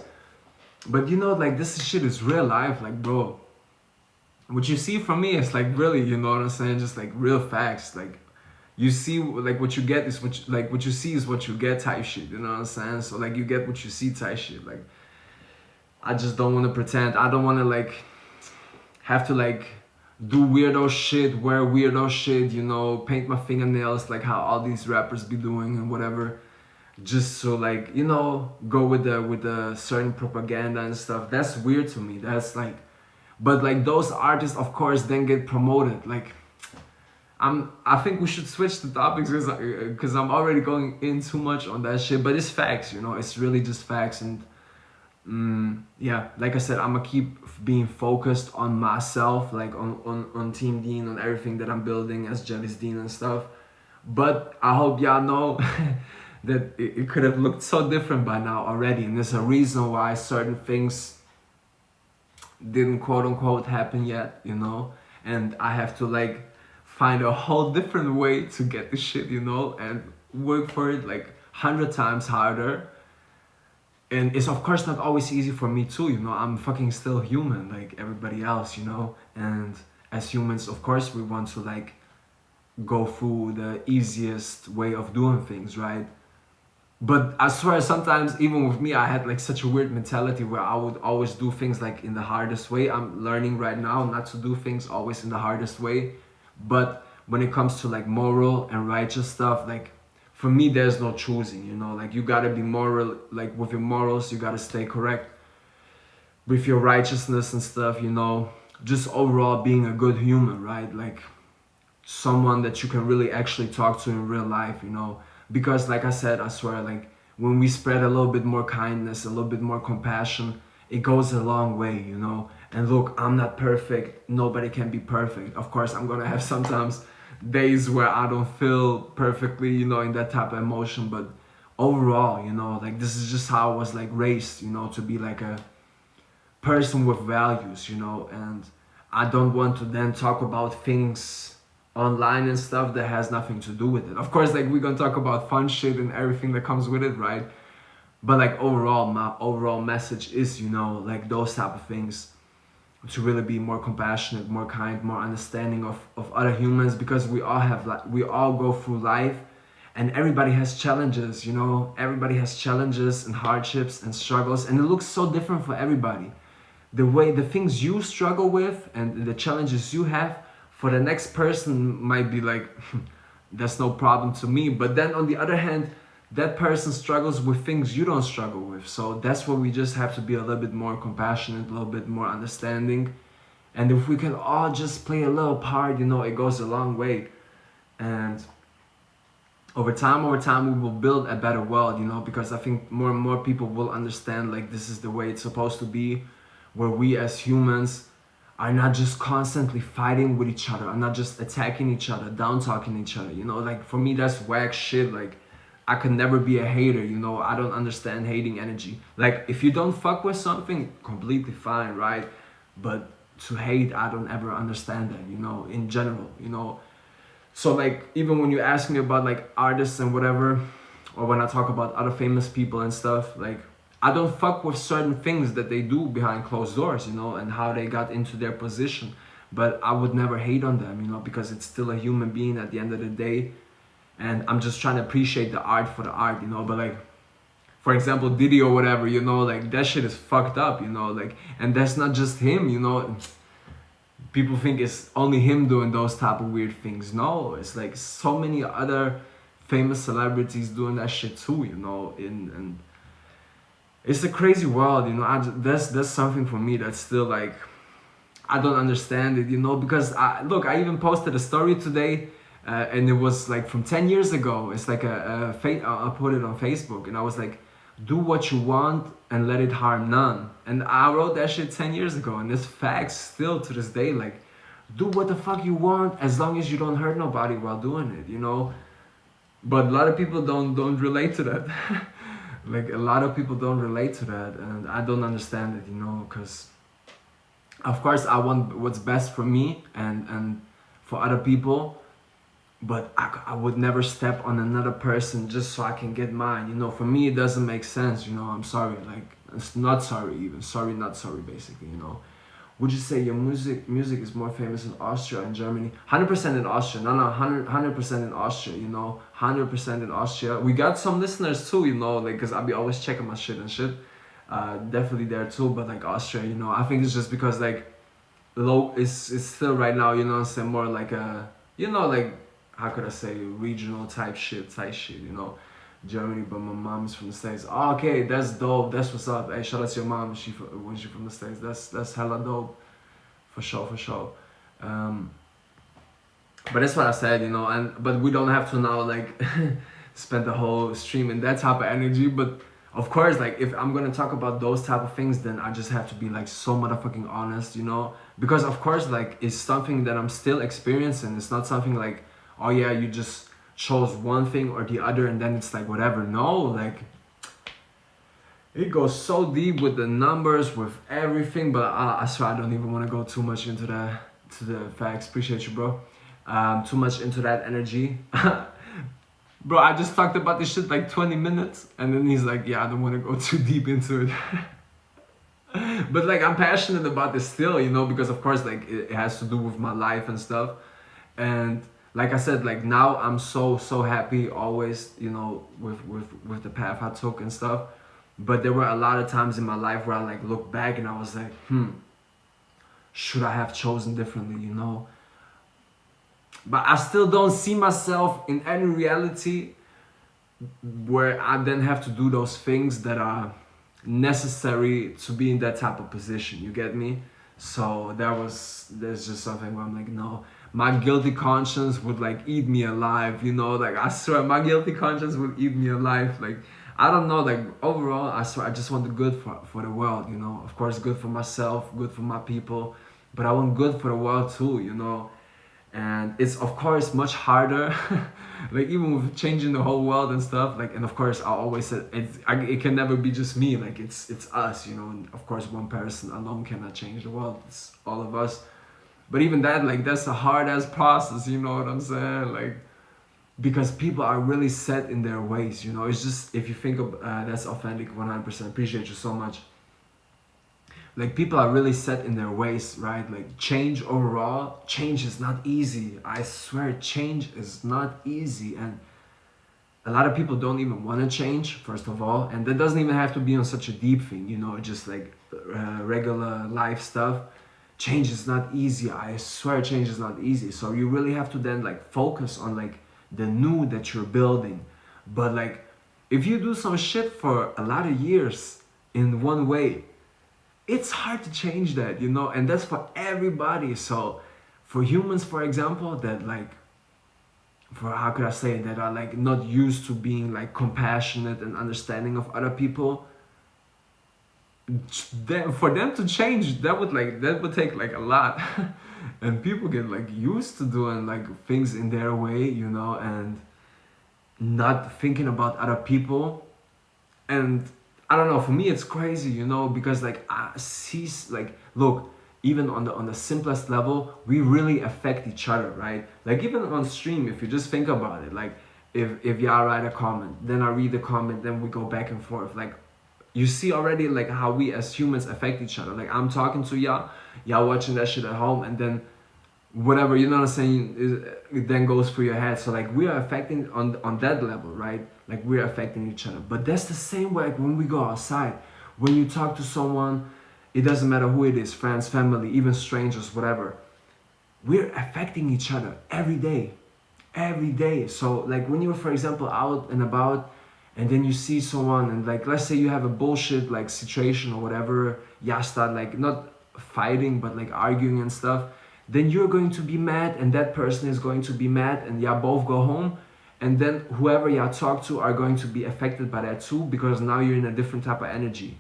But you know, like this shit is real life, like bro. What you see from me is like really, you know what I'm saying, just like real facts. Like you see, like what you get is what you, like what you see is what you get type shit. You know what I'm saying? So like you get what you see type shit. Like I just don't want to pretend. I don't want to like have to like do weirdo shit, wear weirdo shit, you know, paint my fingernails like how all these rappers be doing and whatever. Just so like, you know, go with the certain propaganda and stuff. That's weird to me. That's like, but like those artists of course then get promoted. Like I think we should switch the topics because I'm already going in too much on that shit, but it's facts, you know, it's really just facts. And yeah, like I said, I'm gonna keep being focused on myself, like on Team Dean, on everything that I'm building as Gavis Dean and stuff. But I hope y'all know that it could have looked so different by now already, and there's a reason why certain things didn't quote unquote happen yet, you know, and I have to like find a whole different way to get this shit, you know, and work for it like 100 times harder. And it's of course not always easy for me too, you know, I'm fucking still human like everybody else, you know, and as humans of course we want to like go through the easiest way of doing things, right? But I swear sometimes even with me I had like such a weird mentality where I would always do things like in the hardest way. I'm learning right now not to do things always in the hardest way, but when it comes to like moral and righteous stuff, like for me there's no choosing, you know, like you gotta be moral, like with your morals you gotta stay correct with your righteousness and stuff, you know, just overall being a good human, right? Like someone that you can really actually talk to in real life, you know. Because like I said, I swear, like when we spread a little bit more kindness, a little bit more compassion, it goes a long way, you know. And look, I'm not perfect, nobody can be perfect. Of course I'm gonna have sometimes days where I don't feel perfectly, you know, in that type of emotion, but overall, you know, like this is just how I was like raised, you know, to be like a person with values, you know. And I don't want to then talk about things online and stuff that has nothing to do with it. Of course, like we're gonna talk about fun shit and everything that comes with it, right? But like overall, my overall message is, you know, like those type of things, to really be more compassionate, more kind, more understanding of other humans, because we all have like we all go through life and everybody has challenges, you know, everybody has challenges and hardships and struggles, and it looks so different for everybody. The things you struggle with and the challenges you have, for the next person might be like, that's no problem to me. But then on the other hand, that person struggles with things you don't struggle with. So that's where we just have to be a little bit more compassionate, a little bit more understanding. And if we can all just play a little part, you know, it goes a long way. And over time, we will build a better world, you know, because I think more and more people will understand like this is the way it's supposed to be, where we as humans are not just constantly fighting with each other, are not just attacking each other, down talking each other, you know. Like for me that's whack shit. Like I could never be a hater, you know. I don't understand hating energy. Like if you don't fuck with something, completely fine, right? But to hate, I don't ever understand that, you know, in general, you know. So like even when you ask me about like artists and whatever, or when I talk about other famous people and stuff, like I don't fuck with certain things that they do behind closed doors, you know, and how they got into their position. But I would never hate on them, you know, because it's still a human being at the end of the day. And I'm just trying to appreciate the art for the art, you know. But like for example, Diddy or whatever, you know, like that shit is fucked up, you know, like, and that's not just him, you know. People think it's only him doing those type of weird things. No, it's like so many other famous celebrities doing that shit too, you know. And it's a crazy world, you know. That's something for me that's still like, I don't understand it, you know, because I even posted a story today, and it was like from 10 years ago. It's like I put it on Facebook, and I was like, do what you want and let it harm none. And I wrote that shit 10 years ago, and it's facts still to this day. Like, do what the fuck you want as long as you don't hurt nobody while doing it, you know. But a lot of people don't relate to that. Like, a lot of people don't relate to that, and I don't understand it, you know, because of course I want what's best for me and for other people, but I would never step on another person just so I can get mine, you know. For me it doesn't make sense, you know. I'm sorry, like, it's not sorry even, sorry not sorry, basically, you know. Would you say your music is more famous in Austria and Germany? 100% in Austria, no, 100% in Austria, you know, 100% in Austria. We got some listeners too, you know, like, because I'll be always checking my shit and shit. Definitely there too, but like Austria, you know, I think it's just because like it's still right now, you know what I'm saying, more like a, you know, like, how could I say, regional type shit, you know. Germany, but my mom's from the States. Oh, okay, that's dope, that's what's up. Hey, shout out to your mom, when she from the States. That's hella dope, for sure. But that's what I said, you know. But we don't have to now like spend the whole stream in that type of energy. But of course, like, if I'm gonna talk about those type of things, then I just have to be like so motherfucking honest, you know. Because of course, like, it's something that I'm still experiencing. It's not something like, oh yeah, you just chose one thing or the other and then it's like whatever. No, like, it goes so deep with the numbers, with everything. But I swear I don't even want to go too much into the facts. Appreciate you, bro. Too much into that energy. Bro, I just talked about this shit like 20 minutes and then he's like, yeah, I don't want to go too deep into it. But like, I'm passionate about this still, you know, because of course, like, it has to do with my life and stuff. And like I said, like, now I'm so happy always, you know, with the path I took and stuff. But there were a lot of times in my life where I like look back and I was like, should I have chosen differently, you know? But I still don't see myself in any reality where I then have to do those things that are necessary to be in that type of position, you get me? So there's just something where I'm like, no. My guilty conscience would like eat me alive, you know, like, I swear my guilty conscience would eat me alive. Like, I don't know, like, overall, I swear I just want the good for the world, you know. Of course, good for myself, good for my people, but I want good for the world too, you know. And it's of course much harder, like, even with changing the whole world and stuff, like, and of course I always said it can never be just me, like, it's us, you know. And of course one person alone cannot change the world, it's all of us. But even that, like, that's a hard-ass process, you know what I'm saying? Like, because people are really set in their ways, you know. It's just, if you think of, that's authentic 100%, appreciate you so much. Like, people are really set in their ways, right? Like, change overall, change is not easy. I swear, change is not easy. And a lot of people don't even want to change, first of all. And that doesn't even have to be on such a deep thing, you know, just like regular life stuff. Change is not easy. I swear change is not easy. So you really have to then like focus on like the new that you're building. But like, if you do some shit for a lot of years in one way, it's hard to change that, you know. And that's for everybody. So for humans, for example, that like, for, how could I say, that are like not used to being like compassionate and understanding of other people, for them to change, that would take like a lot. And people get like used to doing like things in their way, you know, and not thinking about other people. And I don't know, for me it's crazy, you know, because like I see, like, look, even on the simplest level, we really affect each other, right? Like, even on stream, if you just think about it, like, if y'all write a comment, then I read the comment, then we go back and forth, like, you see already like how we as humans affect each other. Like, I'm talking to y'all watching that shit at home, and then whatever, you know what I'm saying, it then goes through your head. So like we are affecting on that level, right? Like we're affecting each other. But that's the same way like when we go outside, when you talk to someone, it doesn't matter who it is, friends, family, even strangers, whatever, we're affecting each other every day. So like when you're, for example, out and about, and then you see someone, and like let's say you have a bullshit like situation or whatever, yeah, start like not fighting but like arguing and stuff, then you're going to be mad and that person is going to be mad, and y'all both go home, and then whoever y'all talk to are going to be affected by that too, because now you're in a different type of energy.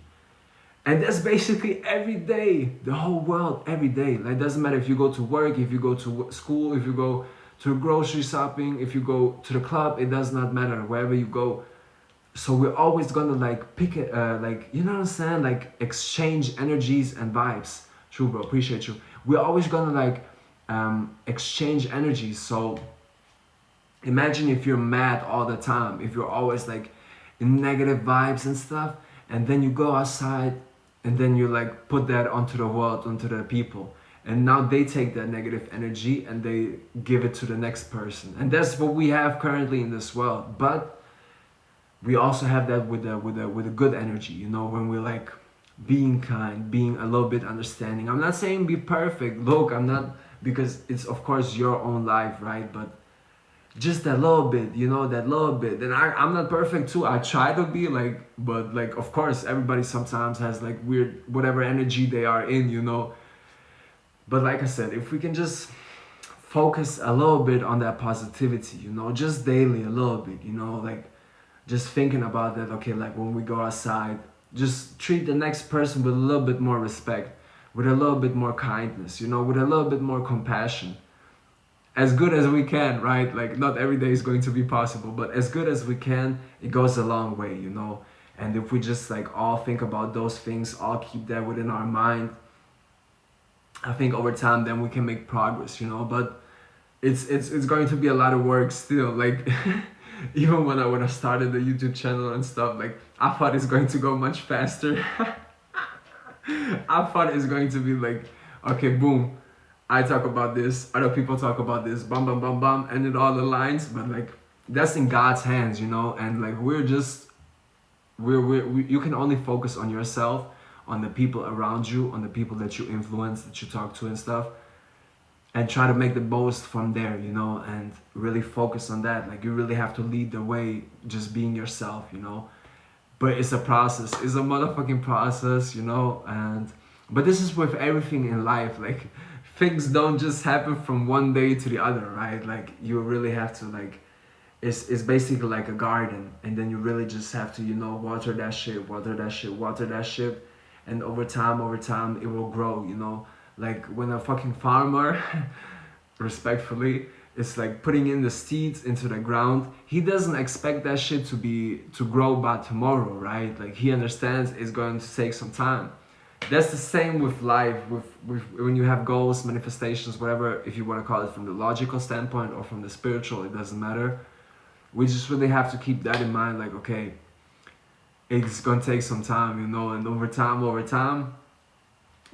And that's basically every day, the whole world, every day. Like, doesn't matter if you go to work, if you go to school, if you go to grocery shopping, if you go to the club, it does not matter, wherever you go. So we're always gonna like pick it, like, you know what I'm saying? Like exchange energies and vibes. True, bro, appreciate you. We're always gonna like exchange energies. So imagine if you're mad all the time, if you're always like in negative vibes and stuff, and then you go outside and then you like put that onto the world, onto the people, and now they take that negative energy and they give it to the next person, and that's what we have currently in this world. But we also have that with the good energy, you know, when we're like being kind, being a little bit understanding. I'm not saying be perfect, look, I'm not, because it's of course your own life, right? But just that little bit, you know, that little bit. And I'm not perfect too. I try to be like, but like, of course, everybody sometimes has like weird, whatever energy they are in, you know. But like I said, if we can just focus a little bit on that positivity, you know, just daily a little bit, you know, like just thinking about that, okay, like when we go outside, just treat the next person with a little bit more respect, with a little bit more kindness, you know, with a little bit more compassion. As good as we can, right? Like not every day is going to be possible, but as good as we can, it goes a long way, you know. And if we just like all think about those things, all keep that within our mind, I think over time then we can make progress, you know. But it's going to be a lot of work still. Like even when I started the YouTube channel and stuff, like I thought it's going to go much faster. I thought it's going to be like, okay, boom, I talk about this, other people talk about this, bam, bam, bam, bam, and it all aligns. But like, that's in God's hands, you know. And like, you can only focus on yourself, on the people around you, on the people that you influence, that you talk to and stuff, and try to make the most from there, you know, and really focus on that. Like, you really have to lead the way, just being yourself, you know. But it's a process, it's a motherfucking process, you know. And but this is with everything in life, like things don't just happen from one day to the other, right? Like you really have to like, it's basically like a garden, and then you really just have to, you know, water that shit, water that shit, water that shit, and over time it will grow, you know. Like when a fucking farmer, respectfully, is like putting in the seeds into the ground, he doesn't expect that shit to grow by tomorrow, right? Like he understands it's going to take some time. That's the same with life, with when you have goals, manifestations, whatever, if you want to call it from the logical standpoint or from the spiritual, it doesn't matter. We just really have to keep that in mind, like, okay, it's gonna take some time, you know, and over time,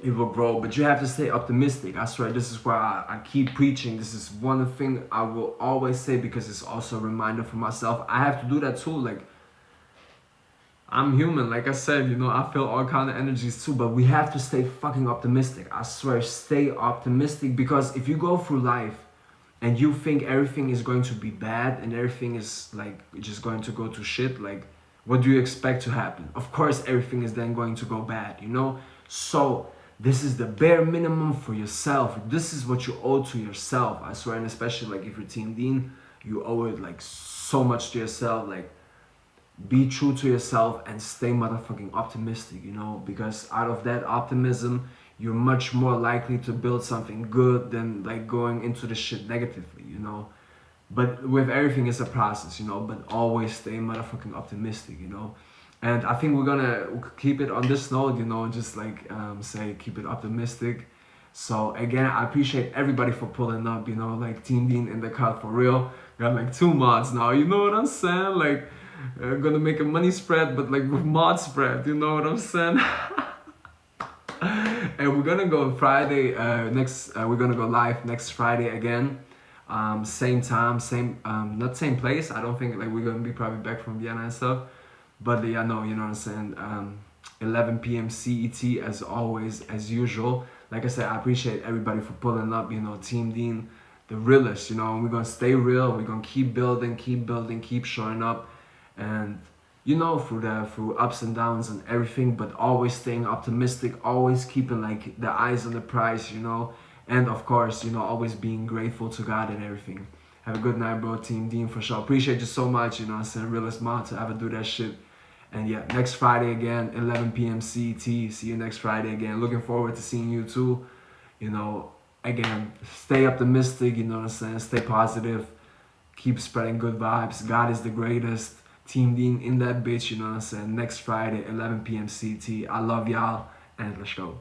it will grow. But you have to stay optimistic. I swear, this is why I keep preaching. This is one thing I will always say, because it's also a reminder for myself. I have to do that too, like, I'm human, like I said, you know, I feel all kind of energies too, but we have to stay fucking optimistic. I swear, stay optimistic, because if you go through life and you think everything is going to be bad and everything is like just going to go to shit, like what do you expect to happen? Of course, everything is then going to go bad, you know? So this is the bare minimum for yourself. This is what you owe to yourself, I swear. And especially like if you're Team Dean, you owe it like so much to yourself. Like, be true to yourself and stay motherfucking optimistic, you know, because out of that optimism, you're much more likely to build something good than like going into the shit negatively, you know. But with everything, it's a process, you know, but always stay motherfucking optimistic, you know. And I think we're gonna keep it on this note, you know, just like say keep it optimistic. So again, I appreciate everybody for pulling up, you know, like Team Dean in the cut for real. Got like 2 mods now, you know what I'm saying? Like, gonna make a money spread, but like with mod spread, you know what I'm saying? And we're gonna go Friday. We're gonna go live next Friday again. Same time, same not same place. I don't think like we're gonna be probably back from Vienna and stuff. But yeah, no, you know what I'm saying. 11 p.m. CET as always, as usual. Like I said, I appreciate everybody for pulling up. You know, Team Dean, the realest. You know, and we're gonna stay real. We're gonna keep building, keep showing up, and you know, through ups and downs and everything, but always staying optimistic, always keeping like the eyes on the prize, you know, and of course, you know, always being grateful to God and everything. Have a good night, bro. Team Dean for sure. Appreciate you so much, you know what I'm saying? Realest mom to ever do that shit. And yeah, next Friday again, 11 p.m. CET. See you next Friday again. Looking forward to seeing you too. You know, again, stay optimistic, you know what I'm saying? Stay positive. Keep spreading good vibes. God is the greatest. Team Dean in that bitch, you know what I'm saying? Next Friday, 11 p.m. CT. I love y'all, and let's go.